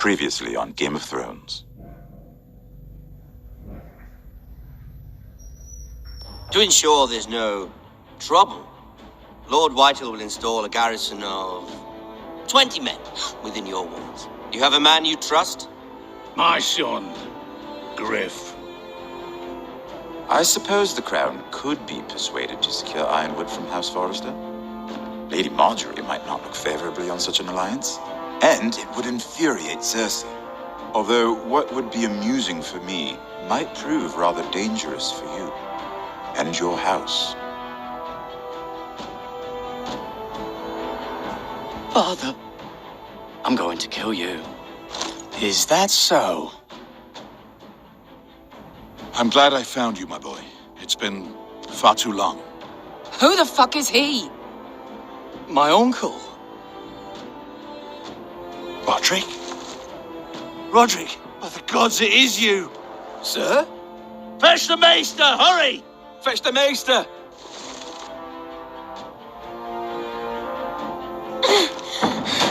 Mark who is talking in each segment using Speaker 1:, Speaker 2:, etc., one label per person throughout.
Speaker 1: Previously on Game of Thrones.
Speaker 2: To ensure there's no trouble, Lord Whitehall will install a garrison of 20 men within your walls. You have a man you trust?
Speaker 3: My son, Griff.
Speaker 1: I suppose the Crown could be persuaded to secure Ironwood from House Forrester. Lady Marjorie might not look favorably on such an alliance, and it would infuriate Cersei. Although what would be amusing for me might prove rather dangerous for you and your house.
Speaker 4: Father, I'm going to kill you. Is that so?
Speaker 3: I'm glad I found you, my boy. It's been far too long.
Speaker 5: Who the fuck is he?
Speaker 4: My uncle.
Speaker 3: Roderick? Roderick, by the gods, it is you!
Speaker 4: Sir?
Speaker 3: Fetch the maester, hurry!
Speaker 4: Fetch the maester!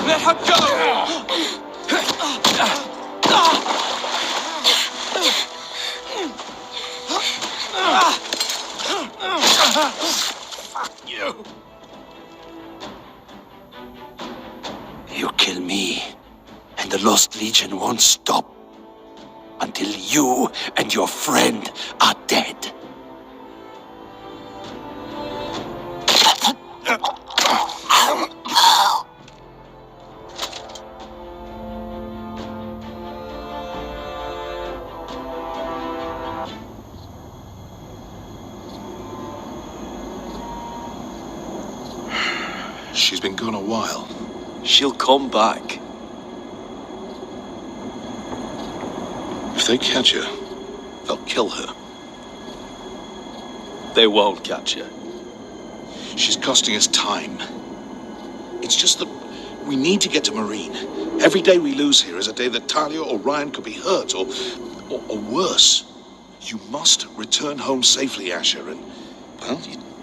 Speaker 4: Let her go!
Speaker 3: Fuck you!
Speaker 4: You kill me, and the Lost Legion won't stop until you and your friend are dead.
Speaker 3: She's been gone a while.
Speaker 4: She'll come back.
Speaker 3: If they catch her, they'll kill her.
Speaker 4: They won't catch her.
Speaker 3: She's costing us time. It's just that we need to get to Marine. Every day we lose here is a day that Talia or Ryan could be hurt, or worse. You must return home safely, Asher, and, well,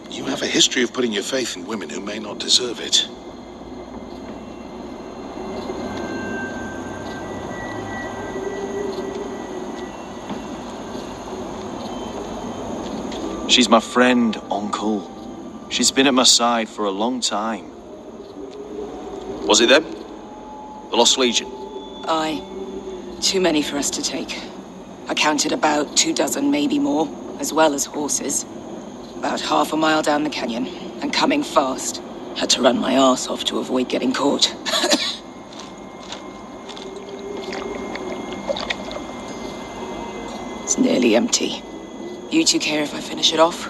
Speaker 3: you have a history of putting your faith in women who may not deserve it.
Speaker 6: She's my friend, Uncle. She's been at my side for a long time.
Speaker 4: Was it them? The Lost Legion?
Speaker 5: Aye. Too many for us to take. I counted about 24, maybe more, as well as horses. About half a mile down the canyon, and coming fast. Had to run my arse off to avoid getting caught. It's nearly empty. You two care if I finish it off?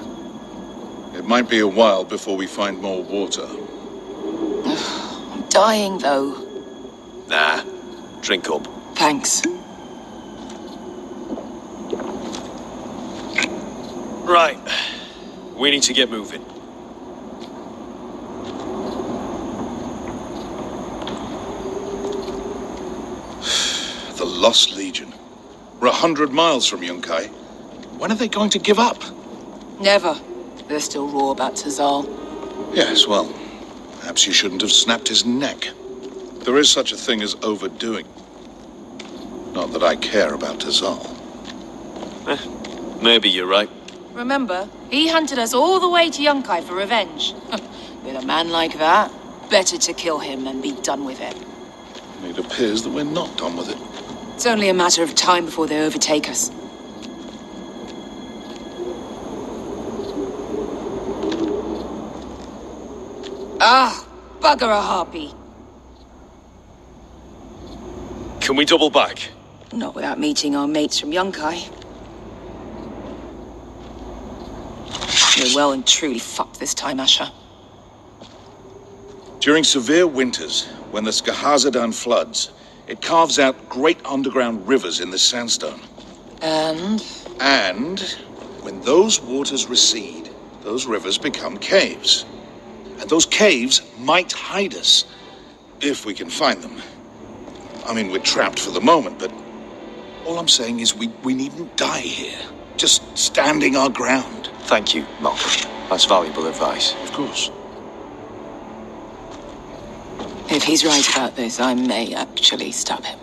Speaker 3: It might be a while before we find more water.
Speaker 5: I'm dying, though.
Speaker 4: Nah. Drink up.
Speaker 5: Thanks.
Speaker 4: Right. We need to get moving.
Speaker 3: The Lost Legion. We're 100 miles from Yunkai. When are they going to give up?
Speaker 5: Never. They're still raw about Tazal.
Speaker 3: Yes, well, perhaps you shouldn't have snapped his neck. There is such a thing as overdoing. Not that I care about Tazal.
Speaker 4: Maybe you're right.
Speaker 5: Remember, he hunted us all the way to Yunkai for revenge. With a man like that, better to kill him than be done with it.
Speaker 3: It appears that we're not done with it.
Speaker 5: It's only a matter of time before they overtake us. Ah, bugger a harpy.
Speaker 4: Can we double back?
Speaker 5: Not without meeting our mates from Yunkai. We're well and truly fucked this time, Asher.
Speaker 3: During severe winters, when the Skahazadan floods, it carves out great underground rivers in the sandstone.
Speaker 5: And
Speaker 3: When those waters recede, those rivers become caves. And those caves might hide us, if we can find them. I mean, we're trapped for the moment, but all I'm saying is we needn't die here. Just standing our ground.
Speaker 6: Thank you, Malcolm. That's valuable advice.
Speaker 3: Of course.
Speaker 5: if he's right about this, I may actually stab him.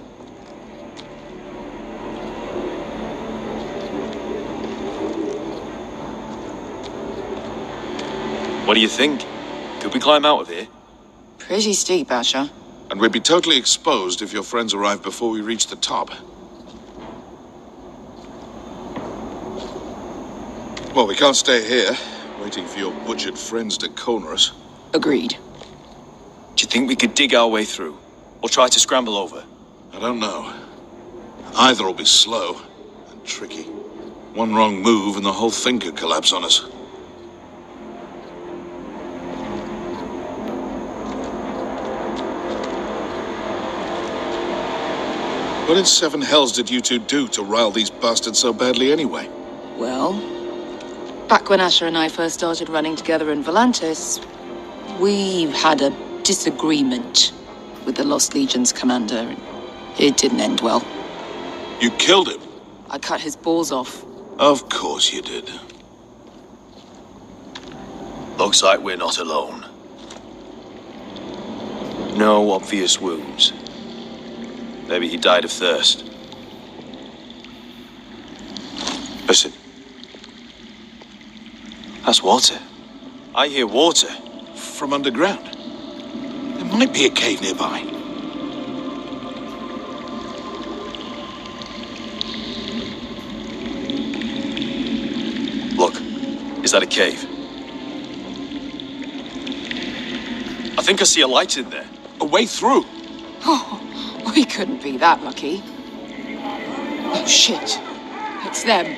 Speaker 6: What do you think? Could we climb out of here?
Speaker 5: Pretty steep, Asher.
Speaker 3: And we'd be totally exposed if your friends arrived before we reached the top. Well, we can't stay here, waiting for your butchered friends to corner us.
Speaker 5: Agreed.
Speaker 6: Do you think we could dig our way through? Or try to scramble over?
Speaker 3: I don't know. Either will be slow and tricky. One wrong move and the whole thing could collapse on us. What in seven hells did you two do to rile these bastards so badly anyway?
Speaker 5: Well, back when Asher and I first started running together in Volantis, we had a disagreement with the Lost Legion's commander. It didn't end well.
Speaker 3: You killed him?
Speaker 5: I cut his balls off.
Speaker 3: Of course you did.
Speaker 6: Looks like we're not alone. No obvious wounds. Maybe he died of thirst.
Speaker 1: Listen.
Speaker 6: That's water. I hear water.
Speaker 3: From underground. There might be a cave nearby.
Speaker 6: Look, is that a cave? I think I see a light in there.
Speaker 3: A way through.
Speaker 5: Oh, we couldn't be that lucky. Oh, shit. It's them.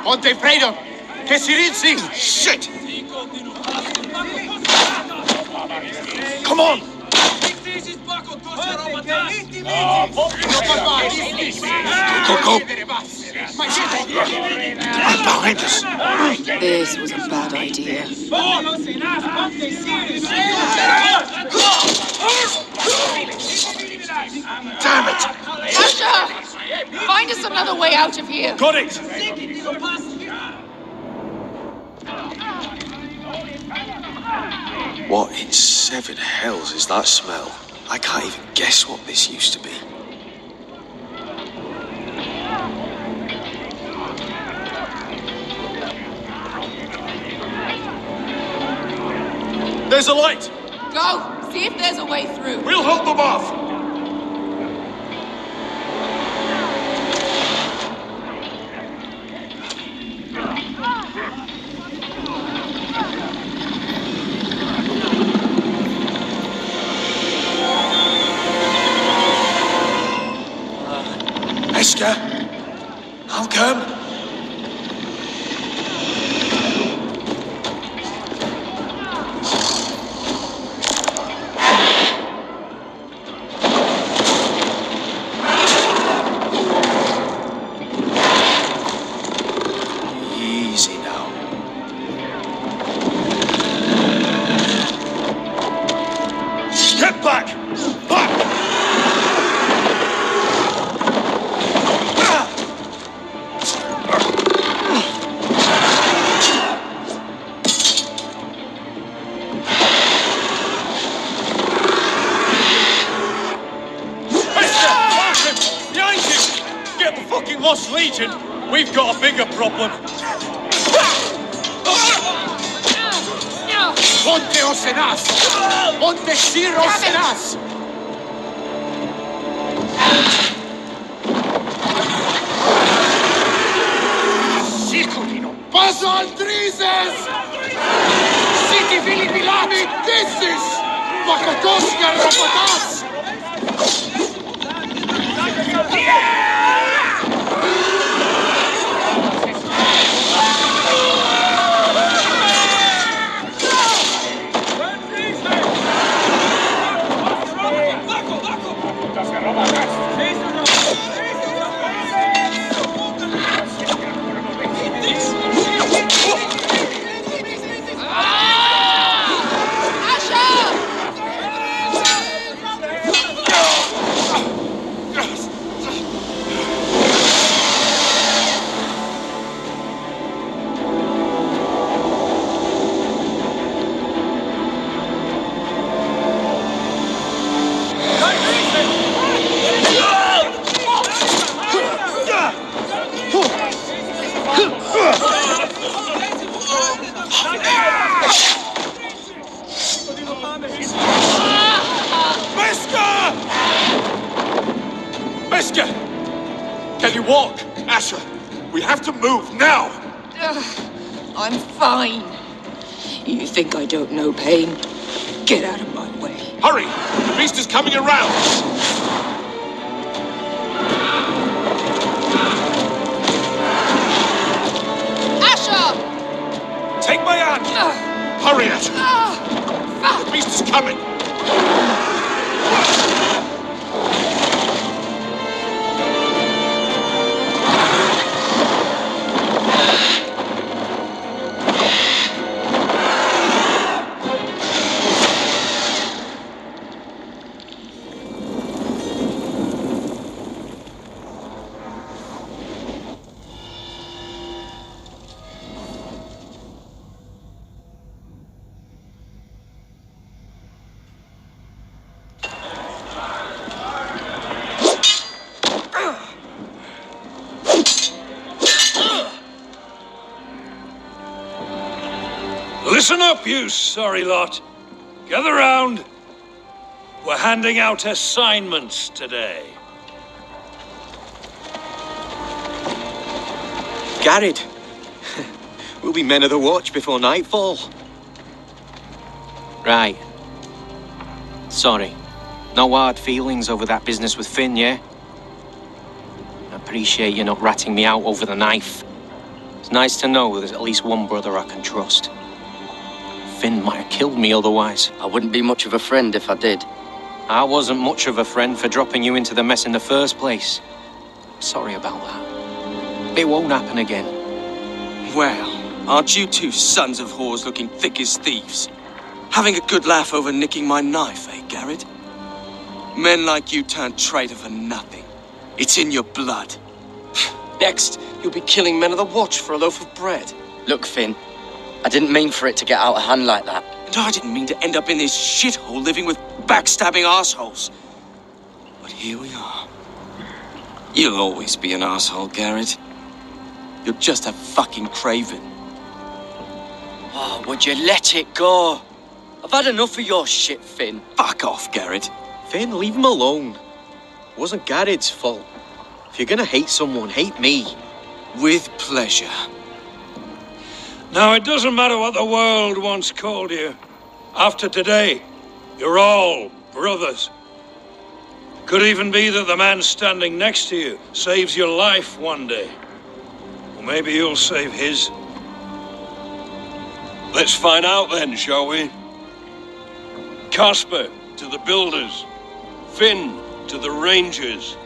Speaker 7: Ponte Fredo! Che si rizzi!
Speaker 3: Shit! Come on! Go, go! Behind us!
Speaker 5: This was a bad idea.
Speaker 3: Damn it!
Speaker 5: Asher! Find us another way out of here.
Speaker 6: Got it! What in seven hells is that smell? I can't even guess what this used to be. There's a light!
Speaker 5: Go! See if there's a way through.
Speaker 3: We'll hold them off!
Speaker 4: Esker, I'll come.
Speaker 6: Easy now.
Speaker 3: Get back! Back!
Speaker 7: Lost Legion, we've got a bigger problem. Ponte Osenas! Ponte Sir Osenas! Sikulino, paso Aldrizes! Siti Filipilami, Dissis! Bakotoska Rapatas!
Speaker 3: Asher, we have to move now!
Speaker 5: I'm fine. You think I don't know pain? Get out of my way.
Speaker 3: Hurry! The beast is coming around!
Speaker 5: Asher!
Speaker 3: Take my hand! Hurry, Asher! The beast is coming!
Speaker 7: Listen up, you sorry lot. Gather round. We're handing out assignments today.
Speaker 6: Garrett. We'll be men of the watch before nightfall. Right. Sorry. No hard feelings over that business with Finn, yeah? I appreciate you not ratting me out over the knife. It's nice to know there's at least one brother I can trust. Finn might have killed me otherwise.
Speaker 8: I wouldn't be much of a friend if I did.
Speaker 6: I wasn't much of a friend for dropping you into the mess in the first place. Sorry about that. It won't happen again.
Speaker 9: Well, aren't you two sons of whores looking thick as thieves? Having a good laugh over nicking my knife, eh, Garrett? Men like you turn traitor for nothing. It's in your blood. Next, you'll be killing men of the watch for a loaf of bread.
Speaker 8: Look, Finn, I didn't mean for it to get out of hand like that.
Speaker 9: And I didn't mean to end up in this shithole living with backstabbing assholes. But here we are. You'll always be an asshole, Garrett. You're just a fucking craven.
Speaker 8: Oh, would you let it go? I've had enough of your shit, Finn.
Speaker 9: Fuck off, Garrett.
Speaker 6: Finn, leave him alone. It wasn't Garrett's fault. If you're gonna hate someone, hate me.
Speaker 9: With pleasure.
Speaker 7: Now, it doesn't matter what the world once called you. After today, you're all brothers. Could even be that the man standing next to you saves your life one day. Or maybe you'll save his. Let's find out then, shall we? Casper to the builders. Finn to the rangers.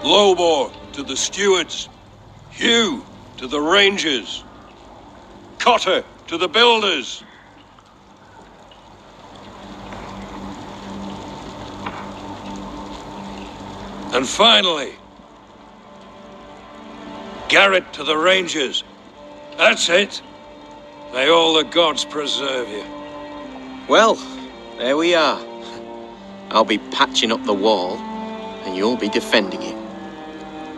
Speaker 7: Lobor to the stewards. Hugh to the rangers. Cotter to the builders. And finally, Garrett to the rangers. That's it. May all the gods preserve you.
Speaker 6: Well, there we are. I'll be patching up the wall, and you'll be defending it.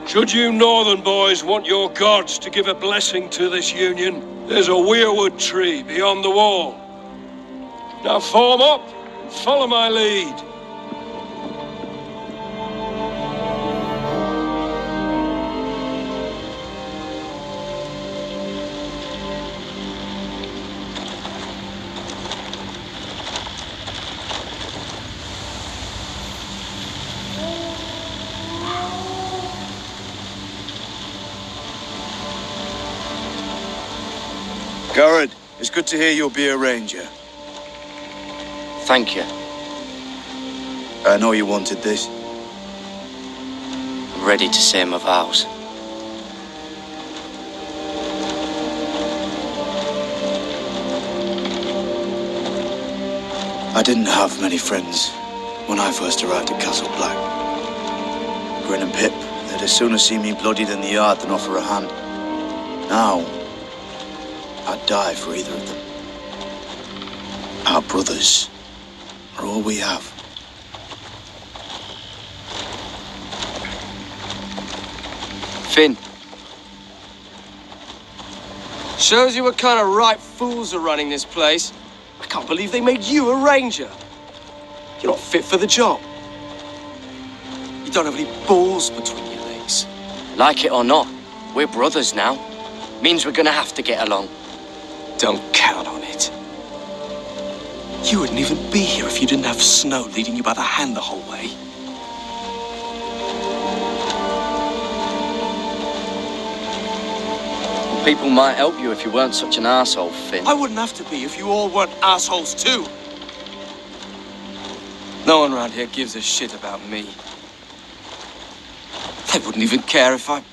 Speaker 7: Should you northern boys want your gods to give a blessing to this union, there's a weirwood tree beyond the wall. Now form up and follow my lead.
Speaker 10: Garrett, it's good to hear you'll be a ranger.
Speaker 8: Thank you.
Speaker 10: I know you wanted this.
Speaker 8: I'm ready to say my vows.
Speaker 10: I didn't have many friends when I first arrived at Castle Black. Grin and Pip, they'd as soon see me bloodied in the yard than offer a hand. Now, I'd die for either of them. Our brothers are all we have.
Speaker 8: Finn.
Speaker 9: Shows you what kind of ripe fools are running this place. I can't believe they made you a ranger. You're not fit for the job. You don't have any balls between your legs.
Speaker 8: Like it or not, we're brothers now. Means we're gonna have to get along.
Speaker 9: Don't count on it. You wouldn't even be here if you didn't have Snow leading you by the hand the whole way.
Speaker 8: People might help you if you weren't such an arsehole, Finn.
Speaker 9: I wouldn't have to be if you all weren't assholes too. No one around here gives a shit about me. They wouldn't even care if I...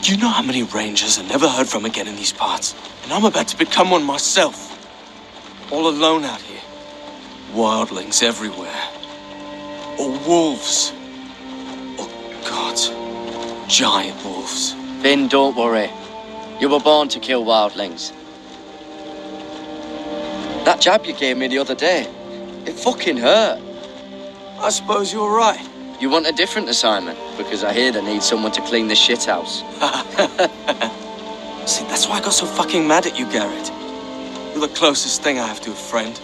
Speaker 9: You know how many rangers are never heard from again in these parts? And I'm about to become one myself. All alone out here. Wildlings everywhere. Or wolves. Oh, God. Giant wolves.
Speaker 8: Finn, don't worry. You were born to kill wildlings. That jab you gave me the other day, it fucking hurt.
Speaker 9: I suppose you're right.
Speaker 8: You want a different assignment? Because I hear they need someone to clean the shithouse.
Speaker 9: See, that's why I got so fucking mad at you, Garrett. You're the closest thing I have to a friend.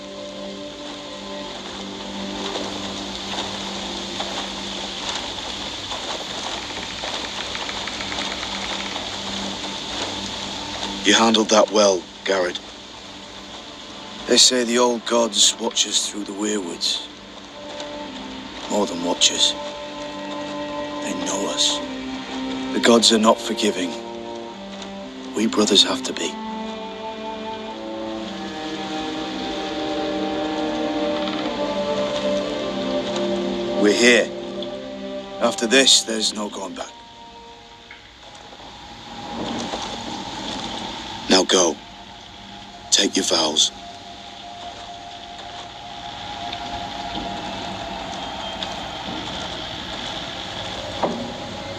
Speaker 10: You handled that well, Garrett. They say the old gods watch us through the weirwoods. More than watch us. They know us. The gods are not forgiving. We brothers have to be. We're here. After this, there's no going back. Now go. Take your vows.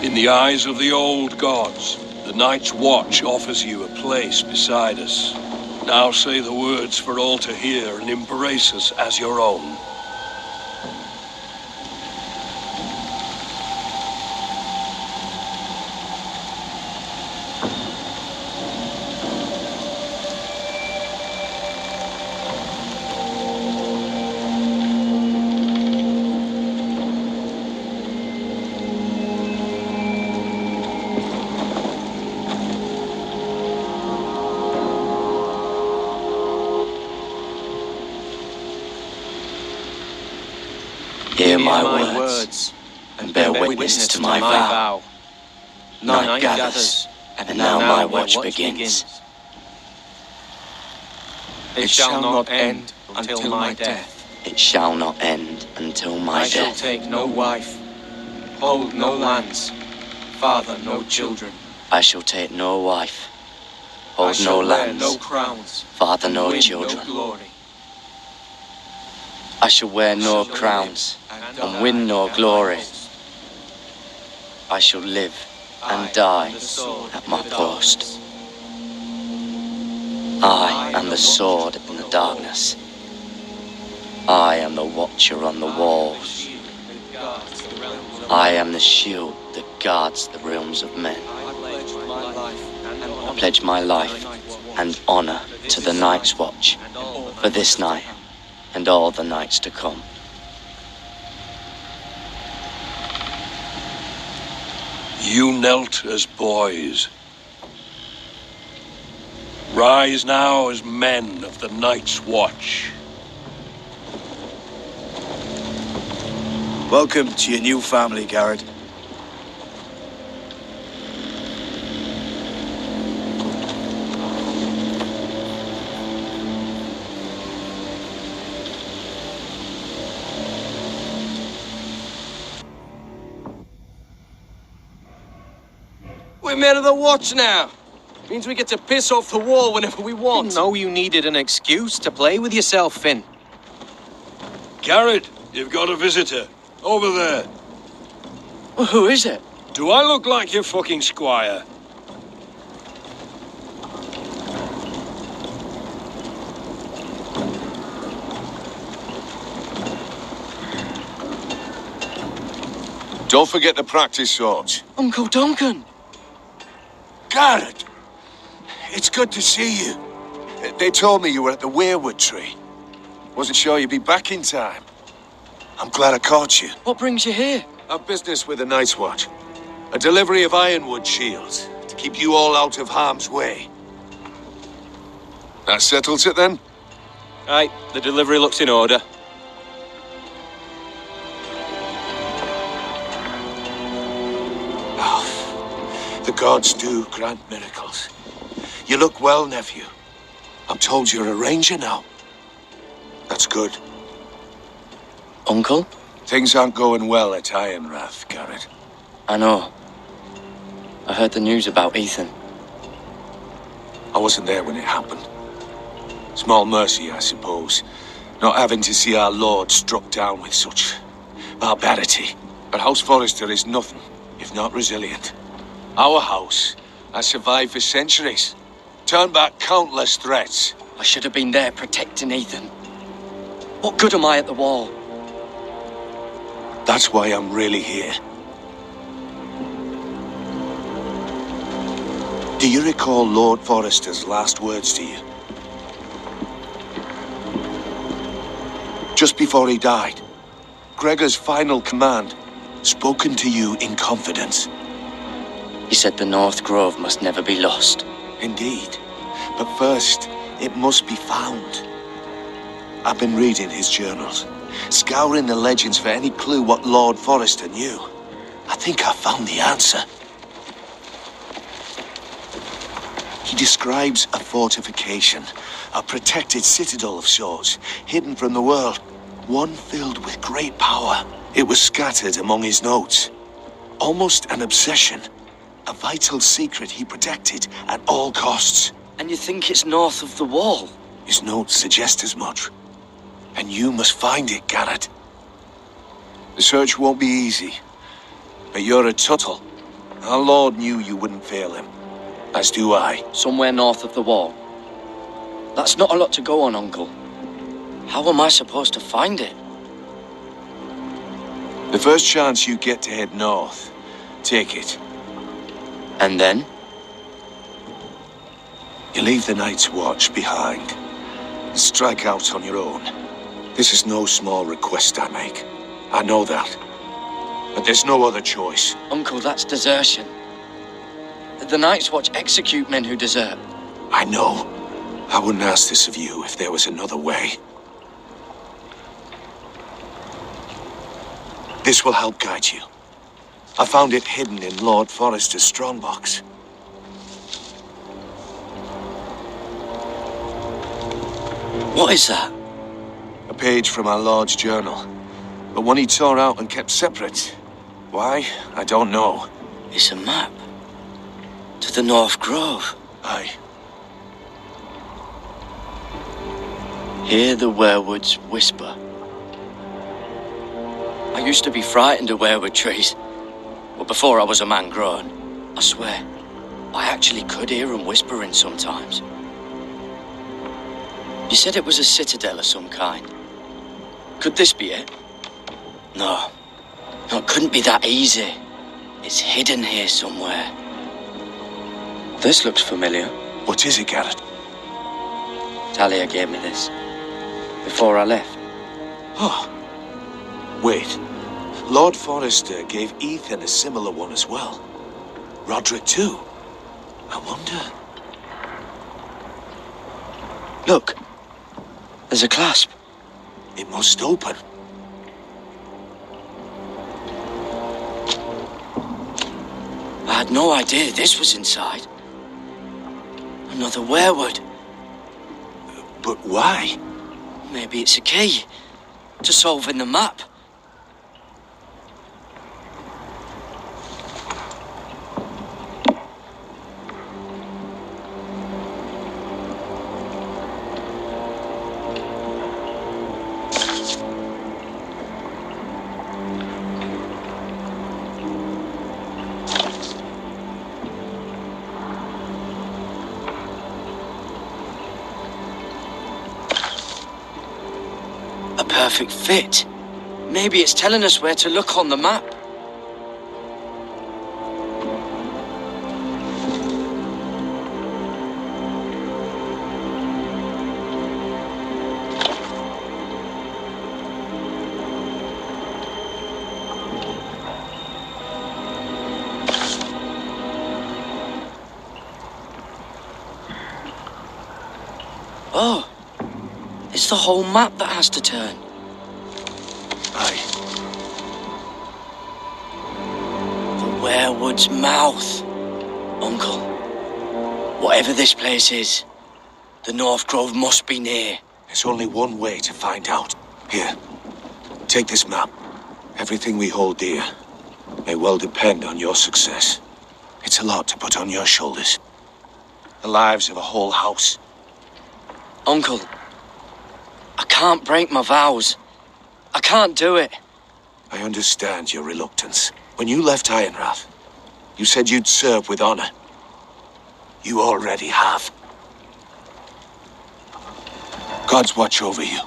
Speaker 7: In the eyes of the old gods, the Night's Watch offers you a place beside us. Now say the words for all to hear and embrace us as your own.
Speaker 4: Hear my words, and bear witness to my vow. Night gathers, and now my watch begins.
Speaker 6: It shall not end until my death.
Speaker 8: It shall not end until my
Speaker 6: I shall
Speaker 8: death.
Speaker 6: take no wife, hold no lands, father no children.
Speaker 8: I shall take no wife,
Speaker 6: I
Speaker 8: hold
Speaker 6: shall
Speaker 8: no
Speaker 6: wear
Speaker 8: lands,
Speaker 6: no crowns,
Speaker 8: father no
Speaker 6: win
Speaker 8: children.
Speaker 6: no glory.
Speaker 8: I shall wear no crowns and win no glory. I shall live and die at my post. I am the sword in the darkness. I am the watcher on the walls. I am the shield that guards the realms of men. I pledge my life and honor to the Night's Watch for this night and all the nights to come.
Speaker 7: You knelt as boys. Rise now as men of the Night's Watch.
Speaker 10: Welcome to your new family, Garrett.
Speaker 9: We're men of the watch now. Means we get to piss off the wall whenever we want.
Speaker 6: No, you needed an excuse to play with yourself, Finn.
Speaker 7: Garrett, you've got a visitor. Over there.
Speaker 8: Well, who is it?
Speaker 7: Do I look like your fucking squire?
Speaker 3: Don't forget to practice swords.
Speaker 8: Uncle Duncan.
Speaker 3: Garrett! It's good to see you. They told me you were at the weirwood tree. Wasn't sure you'd be back in time. I'm glad I caught you.
Speaker 8: What brings you here?
Speaker 4: I've business with the Night's Watch. A delivery of ironwood shields to keep you all out of harm's way. That settles it then?
Speaker 6: Aye, the delivery looks in order.
Speaker 4: The gods do grant miracles. You look well, nephew. I'm told you're a ranger now. That's good.
Speaker 8: Uncle?
Speaker 4: Things aren't going well at Ironrath, Garrett.
Speaker 8: I know. I heard the news about Ethan.
Speaker 4: I wasn't there when it happened. Small mercy, I suppose, not having to see our lord struck down with such barbarity. But House Forrester is nothing if not resilient. Our house has survived for centuries, turned back countless threats.
Speaker 8: I should have been there protecting Ethan. What good am I at the wall?
Speaker 4: That's why I'm really here. Do you recall Lord Forrester's last words to you? Just before he died, Gregor's final command, spoken to you in confidence.
Speaker 8: He said the North Grove must never be lost.
Speaker 4: Indeed. But first, it must be found. I've been reading his journals, scouring the legends for any clue what Lord Forrester knew. I think I found the answer. He describes a fortification, a protected citadel of sorts, hidden from the world, one filled with great power. It was scattered among his notes. Almost an obsession. A vital secret he protected at all costs.
Speaker 8: And you think it's north of the wall?
Speaker 4: His notes suggest as much. And you must find it, Garrett. The search won't be easy. But you're a Tuttle. Our Lord knew you wouldn't fail him. As do I.
Speaker 8: Somewhere north of the wall. That's not a lot to go on, Uncle. How am I supposed to find it?
Speaker 4: The first chance you get to head north, take it.
Speaker 8: And then?
Speaker 4: You leave the Night's Watch behind and strike out on your own. This is no small request I make. I know that. But there's no other choice.
Speaker 8: Uncle, that's desertion. The Night's Watch execute men who desert.
Speaker 4: I know. I wouldn't ask this of you if there was another way. This will help guide you. I found it hidden in Lord Forrester's strongbox.
Speaker 8: What is that?
Speaker 4: A page from our Lord's journal. But one he tore out and kept separate. Why? I don't know.
Speaker 8: It's a map. To the North Grove.
Speaker 4: Aye.
Speaker 8: Hear the werewoods whisper. I used to be frightened of werewood trees. But before I was a man grown, I swear, I actually could hear them whispering sometimes. You said it was a citadel of some kind. Could this be it? No. No, it couldn't be that easy. It's hidden here somewhere. This looks familiar.
Speaker 4: What is it, Garrett?
Speaker 8: Talia gave me this. Before I left.
Speaker 4: Oh. Wait. Lord Forrester gave Ethan a similar one as well. Roderick too. I wonder...
Speaker 8: Look. There's a clasp.
Speaker 4: It must open.
Speaker 8: I had no idea this was inside. Another werewood.
Speaker 4: But why?
Speaker 8: Maybe it's a key to solving the map. A perfect fit. Maybe it's telling us where to look on the map. Oh, it's the whole map that has to turn.
Speaker 4: Aye.
Speaker 8: The Werewood's mouth. Uncle, whatever this place is, the North Grove must be near.
Speaker 4: There's only one way to find out. Here, take this map. Everything we hold dear may well depend on your success. It's a lot to put on your shoulders. The lives of a whole house.
Speaker 8: Uncle, I can't break my vows. I can't do it.
Speaker 4: I understand your reluctance. When you left Ironrath, you said you'd serve with honor. You already have. God's watch over you.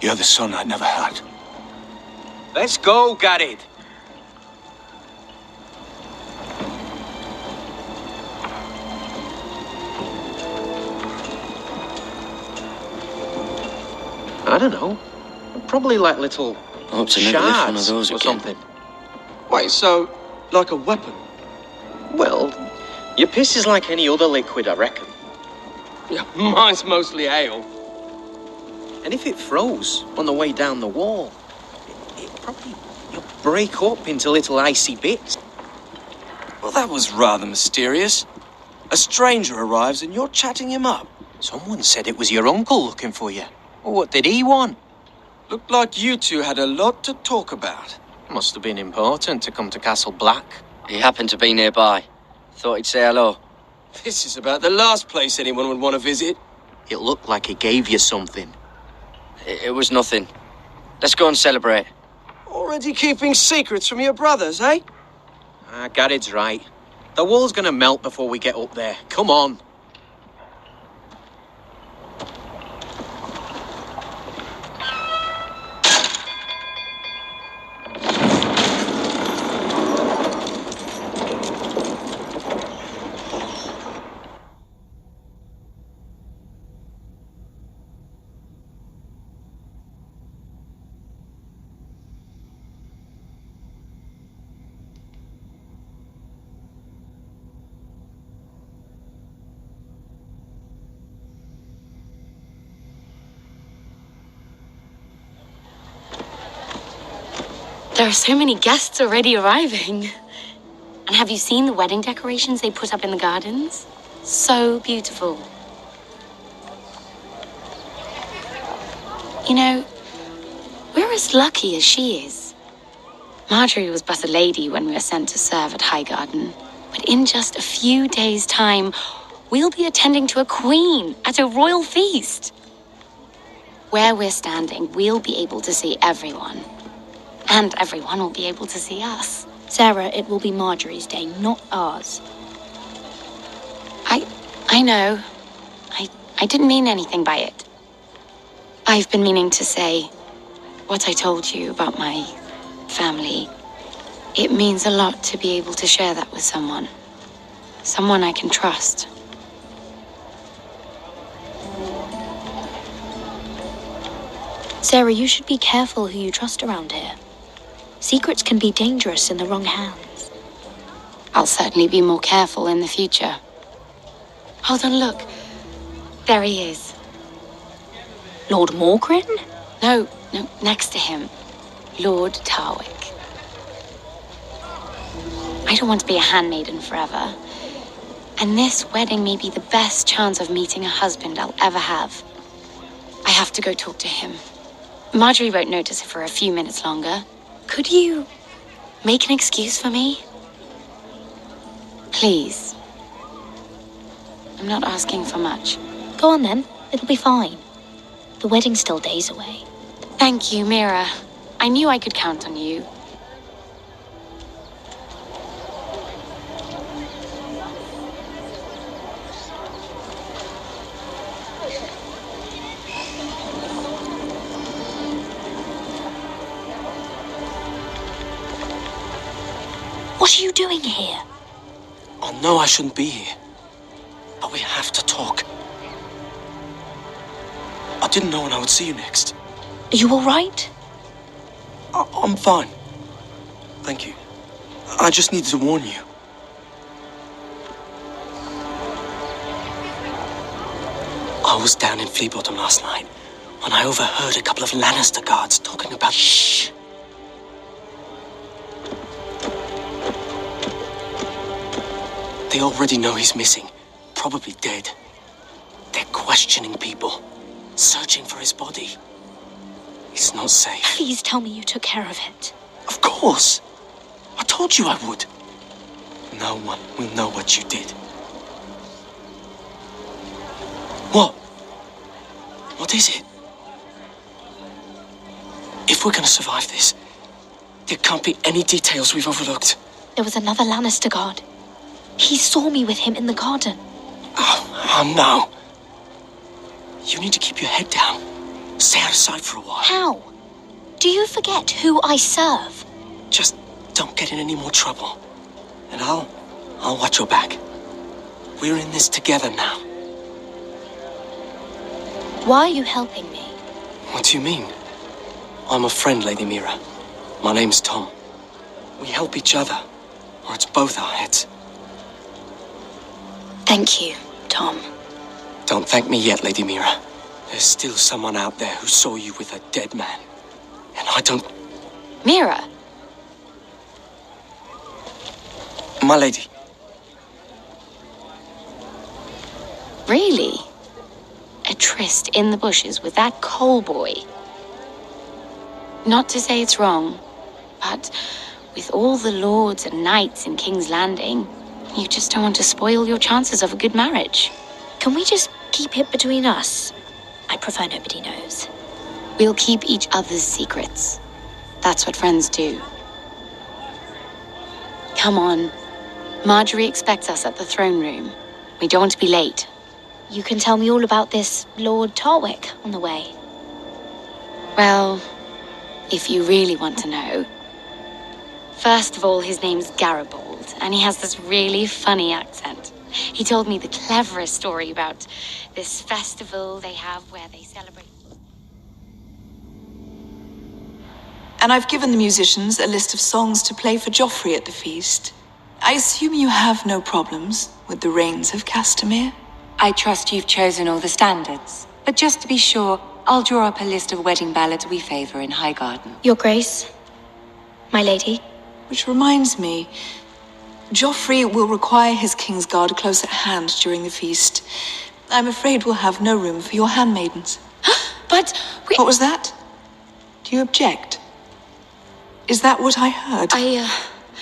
Speaker 4: You're the son I never had.
Speaker 6: Let's go, Garrett. I don't know. Probably like little
Speaker 8: Hope to never lift one of
Speaker 6: shards
Speaker 8: those
Speaker 6: or
Speaker 8: again.
Speaker 6: something.
Speaker 9: Wait, so, like a weapon?
Speaker 6: Well, your piss is like any other liquid, I reckon.
Speaker 9: Yeah, mine's mostly ale.
Speaker 6: And if it froze on the way down the wall, it probably break up into little icy bits.
Speaker 9: Well, that was rather mysterious. A stranger arrives and you're chatting him up.
Speaker 6: Someone said it was your uncle looking for you. Well, what did he want?
Speaker 9: Looked like you two had a lot to talk about.
Speaker 6: Must have been important to come to Castle Black.
Speaker 8: He happened to be nearby. Thought he'd say hello.
Speaker 9: This is about the last place anyone would want to visit.
Speaker 6: It looked like he gave you something.
Speaker 8: It was nothing. Let's go and celebrate.
Speaker 9: Already keeping secrets from your brothers, eh?
Speaker 6: Garrett's right. The wall's gonna melt before we get up there. Come on.
Speaker 11: There are so many guests already arriving. And have you seen the wedding decorations they put up in the gardens? So beautiful. You know, we're as lucky as she is. Marjorie was but a lady when we were sent to serve at Highgarden. But in just a few days' time, we'll be attending to a queen at a royal feast. Where we're standing, we'll be able to see everyone. And everyone will be able to see us.
Speaker 12: Sarah, it will be Marjorie's day, not ours.
Speaker 11: I know. I didn't mean anything by it. I've been meaning to say what I told you about my family. It means a lot to be able to share that with someone. Someone I can trust.
Speaker 12: Sarah, you should be careful who you trust around here. Secrets can be dangerous in the wrong hands.
Speaker 11: I'll certainly be more careful in the future. Hold on, look. There he is.
Speaker 12: Lord Morgrin?
Speaker 11: No, next to him. Lord Tarwick. I don't want to be a handmaiden forever. And this wedding may be the best chance of meeting a husband I'll ever have. I have to go talk to him. Marjorie won't notice it for a few minutes longer. Could you make an excuse for me? Please. I'm not asking for much.
Speaker 12: Go on then, it'll be fine. The wedding's still days away.
Speaker 11: Thank you, Mira. I knew I could count on you.
Speaker 12: What are you doing here?
Speaker 9: I know I shouldn't be here, but we have to talk. I didn't know when I would see you next.
Speaker 12: Are you all right?
Speaker 9: I'm fine. Thank you. I just needed to warn you. I was down in Fleabottom last night when I overheard a couple of Lannister guards talking about... Shh! They already know he's missing. Probably dead. They're questioning people. Searching for his body. It's not safe.
Speaker 12: Please tell me you took care of it.
Speaker 9: Of course! I told you I would. No one will know what you did. What? What is it? If we're gonna survive this, there can't be any details we've overlooked.
Speaker 12: There was another Lannister guard. He saw me with him in the garden.
Speaker 9: Oh no. You need to keep your head down. Stay out of sight for a while.
Speaker 12: How? Do you forget who I serve?
Speaker 9: Just don't get in any more trouble. And I'll watch your back. We're in this together now.
Speaker 12: Why are you helping me?
Speaker 9: What do you mean? I'm a friend, Lady Mira. My name's Tom. We help each other, or it's both our heads.
Speaker 12: Thank you, Tom.
Speaker 9: Don't thank me yet, Lady Mira. There's still someone out there who saw you with a dead man. And I don't...
Speaker 12: Mira?
Speaker 9: My lady.
Speaker 11: Really? A tryst in the bushes with that coal boy? Not to say it's wrong, but with all the lords and knights in King's Landing, you just don't want to spoil your chances of a good marriage.
Speaker 12: Can we just keep it between us? I prefer nobody knows.
Speaker 11: We'll keep each other's secrets. That's what friends do. Come on. Marjorie expects us at the throne room. We don't want to be late.
Speaker 12: You can tell me all about this Lord Tarwick on the way.
Speaker 11: Well, if you really want to know. First of all, his name's Garibald, and he has this really funny accent. He told me the cleverest story about this festival they have where they celebrate...
Speaker 13: And I've given the musicians a list of songs to play for Joffrey at the feast. I assume you have no problems with the Rains of Castamere?
Speaker 5: I trust you've chosen all the standards. But just to be sure, I'll draw up a list of wedding ballads we favor in Highgarden.
Speaker 12: Your Grace, my lady.
Speaker 13: Which reminds me, Joffrey will require his Kingsguard close at hand during the feast. I'm afraid we'll have no room for your handmaidens.
Speaker 5: But we...
Speaker 13: What was that? Do you object? Is that what I heard?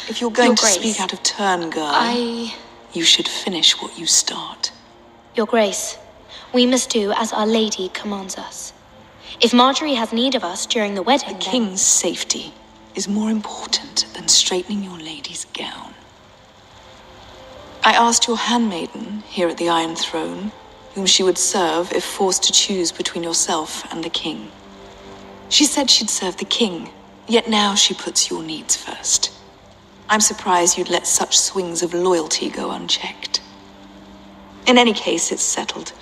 Speaker 13: If you're going to speak out of turn, girl, you should finish what you start.
Speaker 12: Your Grace, we must do as our lady commands us. If Marjorie has need of us during the wedding,
Speaker 13: The king's safety is more important than straightening your lady's gown. I asked your handmaiden here at the Iron Throne whom she would serve if forced to choose between yourself and the king. She said she'd serve the king, yet now she puts your needs first. I'm surprised you'd let such swings of loyalty go unchecked. In any case, it's settled.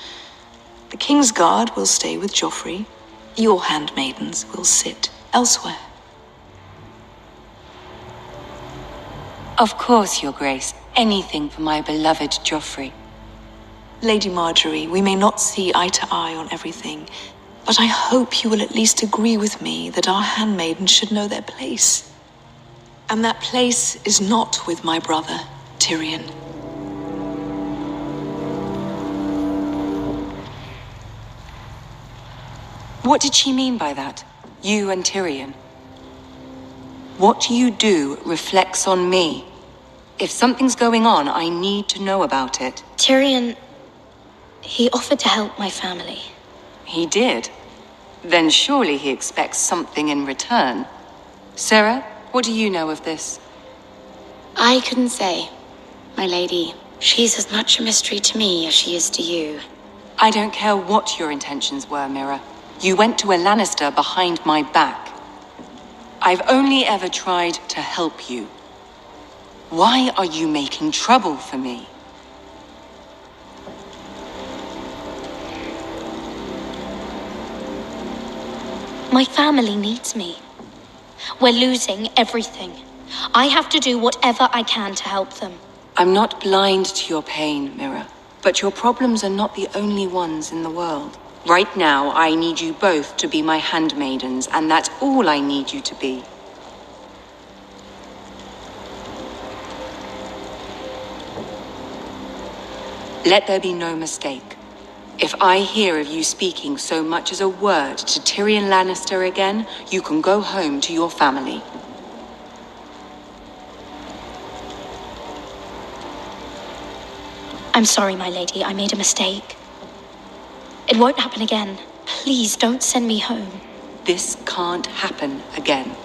Speaker 13: The King's Guard will stay with Joffrey. Your handmaidens will sit elsewhere.
Speaker 5: Of course, Your Grace. Anything for my beloved Joffrey.
Speaker 13: Lady Marjorie, we may not see eye to eye on everything, but I hope you will at least agree with me that our handmaidens should know their place. And that place is not with my brother, Tyrion.
Speaker 5: What did she mean by that? You and Tyrion? What you do reflects on me. If something's going on, I need to know about it.
Speaker 12: Tyrion, he offered to help my family.
Speaker 5: He did? Then surely he expects something in return. Sarah, what do you know of this?
Speaker 11: I couldn't say, my lady. She's as much a mystery to me as she is to you.
Speaker 5: I don't care what your intentions were, Mira. You went to a Lannister behind my back. I've only ever tried to help you. Why are you making trouble for me?
Speaker 12: My family needs me. We're losing everything. I have to do whatever I can to help them.
Speaker 5: I'm not blind to your pain, Mira. But your problems are not the only ones in the world. Right now, I need you both to be my handmaidens, and that's all I need you to be. Let there be no mistake. If I hear of you speaking so much as a word to Tyrion Lannister again, you can go home to your family.
Speaker 12: I'm sorry, my lady. I made a mistake. It won't happen again. Please don't send me home.
Speaker 5: This can't happen again.